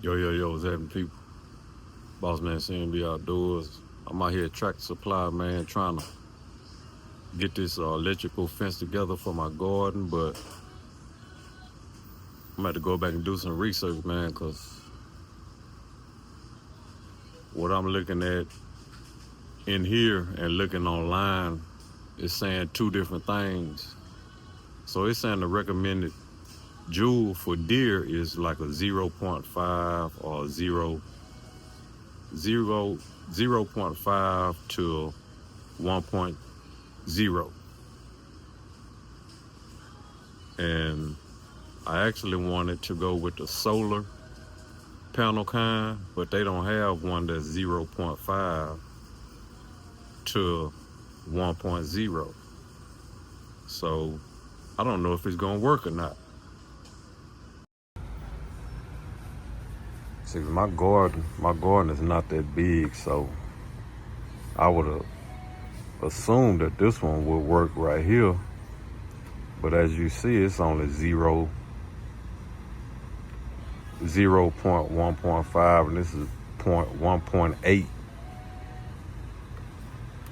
Yo, what's happening, people? Boss man, CNB Outdoors. I'm out here at Tractor Supply, man, trying to get this electrical fence together for my garden, but I'm gonna have to go back and do some research, man, because what I'm looking at in here and looking online is saying two different things. So it's saying the recommended joule for deer is like a zero point 0.5 or 0.5 to 1.0. And I actually wanted to go with the solar panel kind, but they don't have one that's 0.5 to 1.0. So I don't know if it's gonna work or not. See, my garden is not that big, so I would have assumed that this one would work right here. But as you see, it's only 0.1.5, and this is 1.8,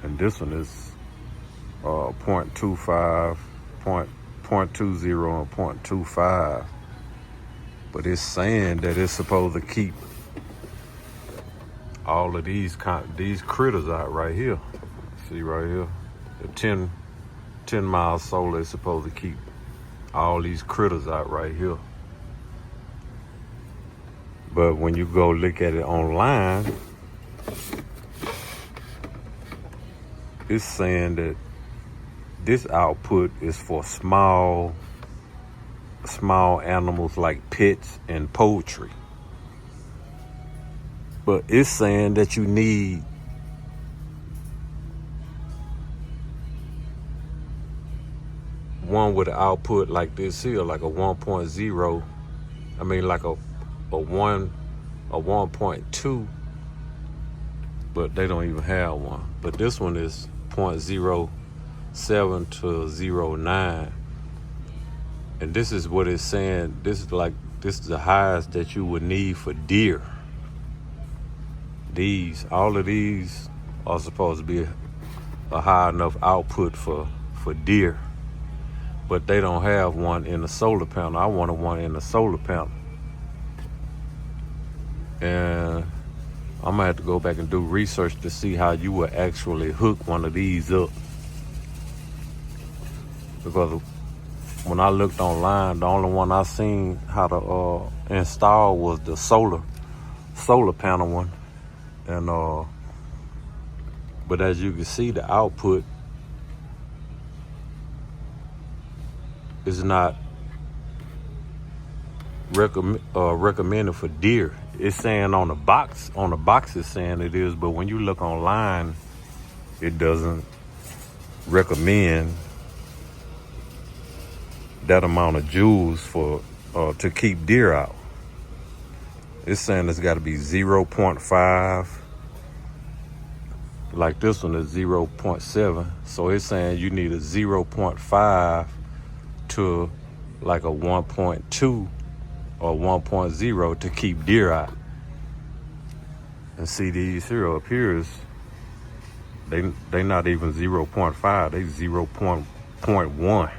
and this one is 0.25, 0.20, and 0.25. But it's saying that it's supposed to keep all of these critters out right here. See right here, the 10 mile solar is supposed to keep all these critters out right here. But when you go look at it online, it's saying that this output is for small animals like pets and poultry. But it's saying that you need one with an output like this here, like a 1.0. I mean, like a 1.2, but they don't even have one. But this one is 0.07 to 0.9. And this is what it's saying. This is the highest that you would need for deer. All of these are supposed to be a high enough output for deer. But they don't have one in the solar panel. I wanted one in the solar panel. And I'm gonna have to go back and do research to see how you would actually hook one of these up. Because when I looked online, the only one I seen how to install was the solar panel one. And but as you can see, the output is not recommended for deer. It's saying on the box it's saying it is, but when you look online, it doesn't recommend that amount of joules for to keep deer out. It's saying it's got to be 0.5. Like this one is 0.7. So it's saying you need a 0.5 to like a 1.2 or 1.0 to keep deer out. And see, these here up here is they not even 0.5, they 0.1.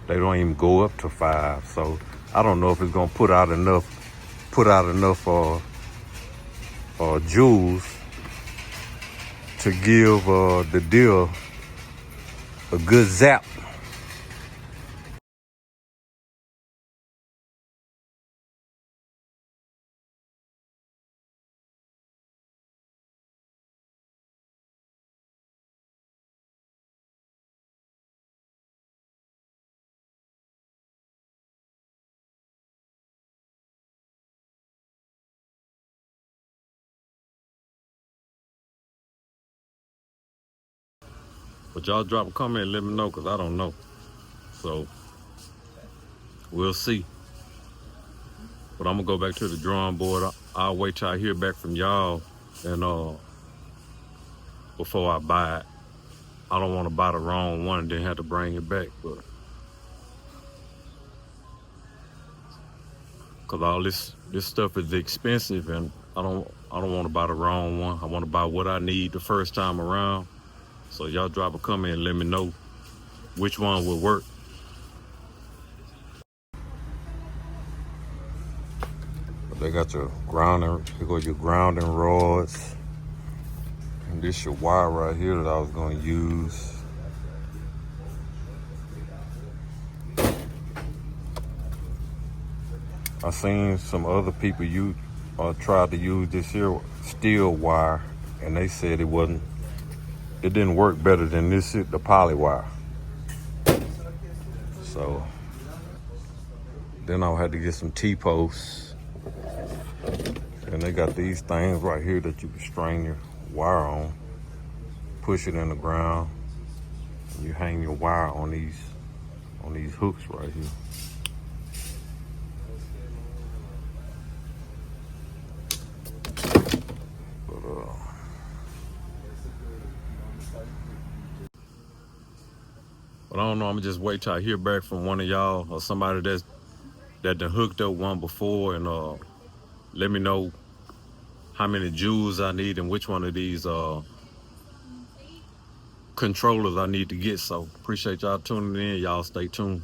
They don't even go up to 5. So I don't know if it's gonna put out enough joules to give the deer a good zap. But y'all drop a comment and let me know, because I don't know. So we'll see. But I'm gonna go back to the drawing board. I'll wait till I hear back from y'all and before I buy it. I don't want to buy the wrong one and then have to bring it back. But cause all this stuff is expensive, and I don't want to buy the wrong one. I want to buy what I need the first time around. So y'all drop a comment and let me know which one will work. They got your grounding, here go your grounding rods. And this your wire right here that I was gonna use. I seen some other people tried to use this here steel wire, and they said it didn't work better than the poly wire. So then I had to get some T-posts, and they got these things right here that you can string your wire on, push it in the ground, and you hang your wire on these hooks right here. But I don't know, I'm gonna just wait till I hear back from one of y'all or somebody that done hooked up one before, and let me know how many joules I need and which one of these controllers I need to get. So appreciate y'all tuning in. Y'all stay tuned.